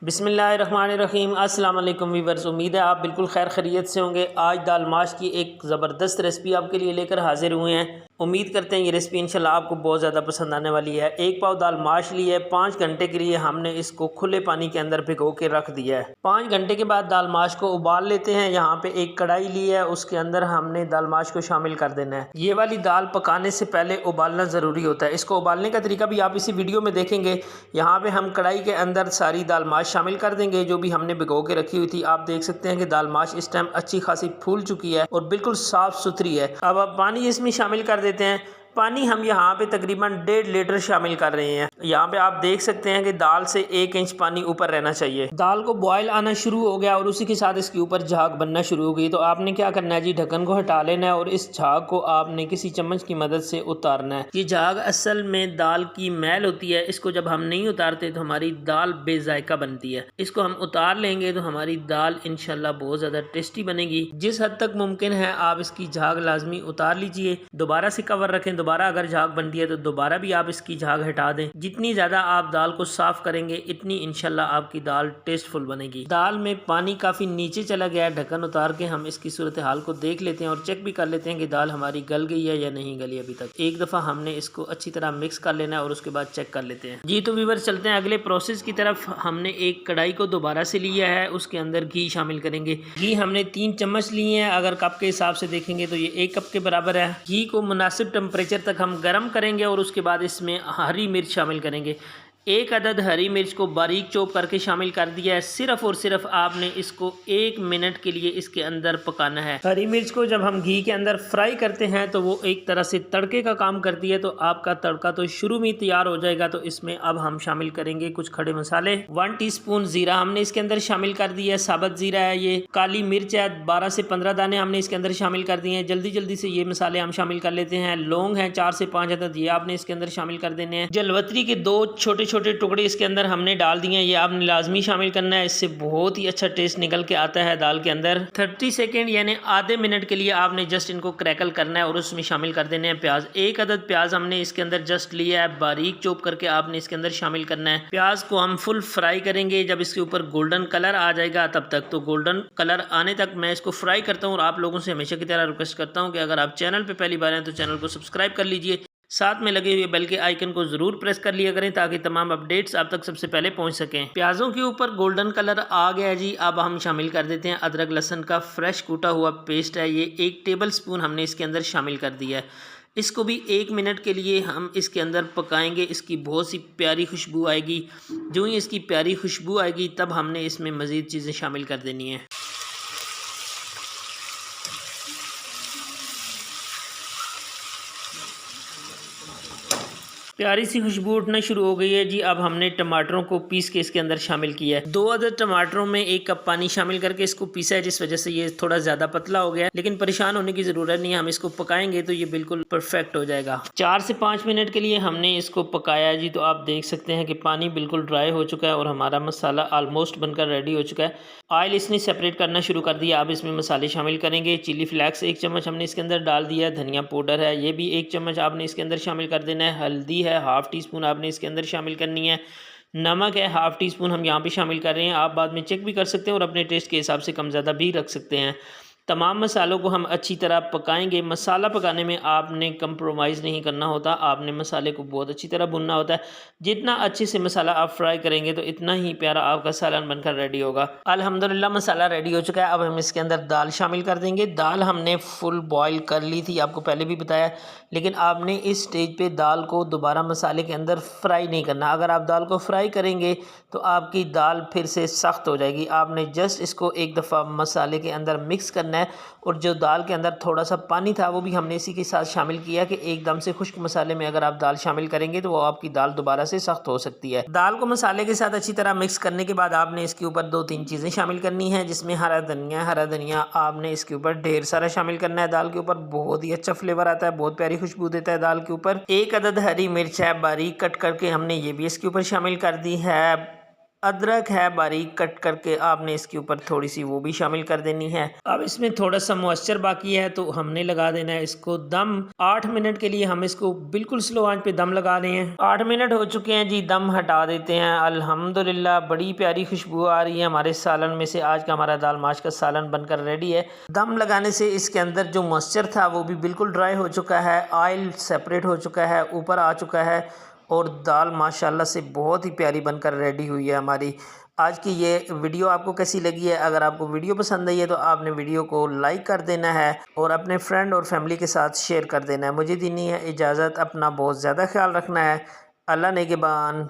बिस्मिल्लाहिर्रहमानिर्रहीम। अस्सलाम वालेकुम वीवर्स, उम्मीद है आप बिल्कुल खैर खैरियत से होंगे। आज दाल माश की एक ज़बरदस्त रेसिपी आपके लिए लेकर हाजिर हुए हैं। उम्मीद करते हैं ये रेसिपी इंशाल्लाह आपको बहुत ज़्यादा पसंद आने वाली है। एक पाव दाल माश ली है, 5 घंटे के लिए हमने इसको खुले पानी के अंदर भिगो के रख दिया है। 5 घंटे के बाद दाल माश को उबाल लेते हैं। यहाँ पे एक कढ़ाई ली है, उसके अंदर हमने दाल माश को शामिल कर देना है। ये वाली दाल पकाने से पहले उबालना ज़रूरी होता है। इसको उबालने का तरीका भी आप इसी वीडियो में देखेंगे। यहाँ पे हम कढ़ाई के अंदर सारी दाल माश शामिल कर देंगे जो भी हमने भिगो के रखी हुई थी। आप देख सकते हैं कि दाल माश इस टाइम अच्छी खासी फूल चुकी है और बिल्कुल साफ़ सुथरी है। अब आप पानी इसमें शामिल कर देते हैं। पानी हम यहाँ पे तकरीबन 1.5 लीटर शामिल कर रहे हैं। यहाँ पे आप देख सकते हैं कि दाल से 1 इंच पानी ऊपर रहना चाहिए। दाल को बॉयल आना शुरू हो गया और उसी के साथ इसके ऊपर झाग बनना शुरू हो गई। तो आपने क्या करना है जी, ढक्कन को हटा लेना है और इस झाग को आपने किसी चम्मच की मदद से उतारना है। ये झाग असल में दाल की मैल होती है। इसको जब हम नहीं उतारते तो हमारी दाल बेजायका बनती है। इसको हम उतार लेंगे तो हमारी दाल इंशाल्लाह बहुत ज़्यादा टेस्टी बनेगी। जिस हद तक मुमकिन है आप इसकी झाग लाजमी उतार लीजिए। दोबारा से कवर रखें। दोबारा अगर झाग बनती है तो दोबारा भी आप इसकी झाग हटा दें। जितनी ज़्यादा आप दाल को साफ़ करेंगे इतनी इंशाल्लाह आपकी दाल टेस्टफुल बनेगी। दाल में पानी काफ़ी नीचे चला गया है। ढक्कन उतार के हम इसकी सूरत हाल को देख लेते हैं और चेक भी कर लेते हैं कि दाल हमारी गल गई है या नहीं गली अभी तक। एक दफ़ा हमने इसको अच्छी तरह मिक्स कर लेना है और उसके बाद चेक कर लेते हैं जी। तो व्यूअर्स चलते हैं अगले प्रोसेस की तरफ। हमने एक कढ़ाई को दोबारा से लिया है, उसके अंदर घी शामिल करेंगे। घी हमने 3 चम्मच लिए हैं। अगर कप के हिसाब से देखेंगे तो ये 1 कप के बराबर है। घी को मुनासिब टेम्परेचर तक हम गर्म करेंगे और उसके बाद इसमें हरी मिर्च शामिल करेंगे। 1 अदद हरी मिर्च को बारीक चॉप करके शामिल कर दिया है। सिर्फ और सिर्फ आपने इसको 1 मिनट के लिए इसके अंदर पकाना है। हरी मिर्च को जब हम घी के अंदर फ्राई करते हैं तो वो एक तरह से तड़के का काम करती है। तो आपका तड़का तो शुरू में ही तैयार हो जाएगा। तो इसमें अब हम शामिल करेंगे कुछ खड़े मसाले। 1 टीस्पून जीरा हमने इसके अंदर शामिल कर दिया है। साबुत जीरा है ये। काली मिर्च है, 12 से 15 दाने हमने इसके अंदर शामिल कर दिए हैं। जल्दी जल्दी से ये मसाले हम शामिल कर लेते हैं। लौंग है 4 से 5 अदद, ये आपने इसके अंदर शामिल कर देने हैं। जलवतरी के 2 छोटे छोटे टुकड़े इसके अंदर हमने डाल दिए हैं। ये आपने लाजमी शामिल करना है। इससे बहुत ही अच्छा टेस्ट निकल के आता है दाल के अंदर। 30 सेकेंड यानी आधे मिनट के लिए आपने जस्ट इनको क्रैकल करना है और उसमें शामिल कर देने हैं प्याज। 1 अदद प्याज हमने इसके अंदर जस्ट लिया है, बारीक चॉप करके आपने इसके अंदर शामिल करना है। प्याज को हम फुल फ्राई करेंगे। जब इसके ऊपर गोल्डन कलर आ जाएगा तब तक, तो गोल्डन कलर आने तक मैं इसको फ्राई करता हूँ। और आप लोगों से हमेशा की तरह रिक्वेस्ट करता हूँ कि अगर आप चैनल पर पहली बार हैं तो चैनल को सब्सक्राइब कर लीजिए। साथ में लगे हुए बेल के आइकन को जरूर प्रेस कर लिया करें ताकि तमाम अपडेट्स आप तक सबसे पहले पहुंच सकें। प्याजों के ऊपर गोल्डन कलर आ गया जी। अब हम शामिल कर देते हैं अदरक लहसुन का फ्रेश कूटा हुआ पेस्ट है। ये 1 टेबल स्पून हमने इसके अंदर शामिल कर दिया है। इसको भी 1 मिनट के लिए हम इसके अंदर पकाएंगे। इसकी बहुत सी प्यारी खुशबू आएगी। जो ही इसकी प्यारी खुशबू आएगी तब हमने इसमें मज़ीद चीज़ें शामिल कर देनी है। प्यारी सी खुशबू उठना शुरू हो गई है जी। अब हमने टमाटरों को पीस के इसके अंदर शामिल किया है। 2 अदद टमाटरों में 1 कप पानी शामिल करके इसको पीसा है, जिस वजह से ये थोड़ा ज़्यादा पतला हो गया है। लेकिन परेशान होने की ज़रूरत नहीं है, हम इसको पकाएंगे तो ये बिल्कुल परफेक्ट हो जाएगा। 4 से 5 मिनट के लिए हमने इसको पकाया जी। तो आप देख सकते हैं कि पानी बिल्कुल ड्राई हो चुका है और हमारा मसाला ऑलमोस्ट बनकर रेडी हो चुका है। ऑयल इसने सेपरेट करना शुरू कर दिया। अब इसमें मसाले शामिल करेंगे। चिली फ्लेक्स 1 चम्मच हमने इसके अंदर डाल दिया है। धनिया पाउडर है, ये भी 1 चम्मच आपने इसके अंदर शामिल कर देना है। हल्दी है 1/2 टीस्पून आपने इसके अंदर शामिल करनी है। नमक है 1/2 टीस्पून हम यहाँ पे शामिल कर रहे हैं। आप बाद में चेक भी कर सकते हैं और अपने टेस्ट के हिसाब से कम ज़्यादा भी रख सकते हैं। तमाम मसालों को हम अच्छी तरह पकाएंगे। मसाला पकाने में आपने कंप्रोमाइज़ नहीं करना होता, आपने मसाले को बहुत अच्छी तरह भुनना होता है। जितना अच्छे से मसाला आप फ्राई करेंगे तो इतना ही प्यारा आपका सालन बनकर रेडी होगा। अल्हम्दुलिल्लाह मसाला रेडी हो चुका है। अब हम इसके अंदर दाल शामिल कर देंगे। दाल हमने फुल बॉयल कर ली थी, आपको पहले भी बताया, लेकिन आपने इस स्टेज पे दाल को दोबारा मसाले के अंदर फ्राई नहीं करना। अगर आप दाल को फ्राई करेंगे तो आपकी दाल फिर से सख्त हो जाएगी। आपने जस्ट इसको एक दफ़ा मसाले के अंदर मिक्स करना है। और जो दाल के अंदर थोड़ा सा पानी था वो भी हमने इसी के साथ शामिल किया कि एकदम से खुश्क मसाले में अगर आप दाल शामिल करेंगे तो वो आपकी दाल दोबारा से सख्त हो सकती है। दाल को मसाले के साथ अच्छी तरह मिक्स करने के बाद आपने इसके ऊपर 2-3 चीज़ें शामिल करनी है, जिसमें हरा धनिया आपने इसके ऊपर ढेर सारा शामिल करना है। दाल के ऊपर बहुत ही अच्छा फ्लेवर आता है, बहुत प्यारी खुशबू देता है दाल के ऊपर। 1 अदद हरी मिर्च है बारीक कट करके हमने ये भी इसके ऊपर शामिल कर दी है। अदरक है बारीक कट करके आपने इसके ऊपर थोड़ी सी वो भी शामिल कर देनी है। अब इसमें थोड़ा सा मॉइस्चर बाकी है तो हमने लगा देना है इसको दम। 8 मिनट के लिए हम इसको बिल्कुल स्लो आंच पे दम लगा रहे हैं। 8 मिनट हो चुके हैं जी, दम हटा देते हैं। अल्हम्दुलिल्लाह बड़ी प्यारी खुशबू आ रही है हमारे सालन में से। आज का हमारा दाल माश का सालन बनकर रेडी है। दम लगाने से इसके अंदर जो मॉइस्चर था वो भी बिल्कुल ड्राई हो चुका है, ऑयल सेपरेट हो चुका है, ऊपर आ चुका है और दाल माशाल्लाह से बहुत ही प्यारी बनकर रेडी हुई है हमारी। आज की ये वीडियो आपको कैसी लगी है? अगर आपको वीडियो पसंद आई है तो आपने वीडियो को लाइक कर देना है और अपने फ्रेंड और फैमिली के साथ शेयर कर देना है। मुझे दीनी है इजाज़त, अपना बहुत ज़्यादा ख्याल रखना है। अल्लाह नेगेबान।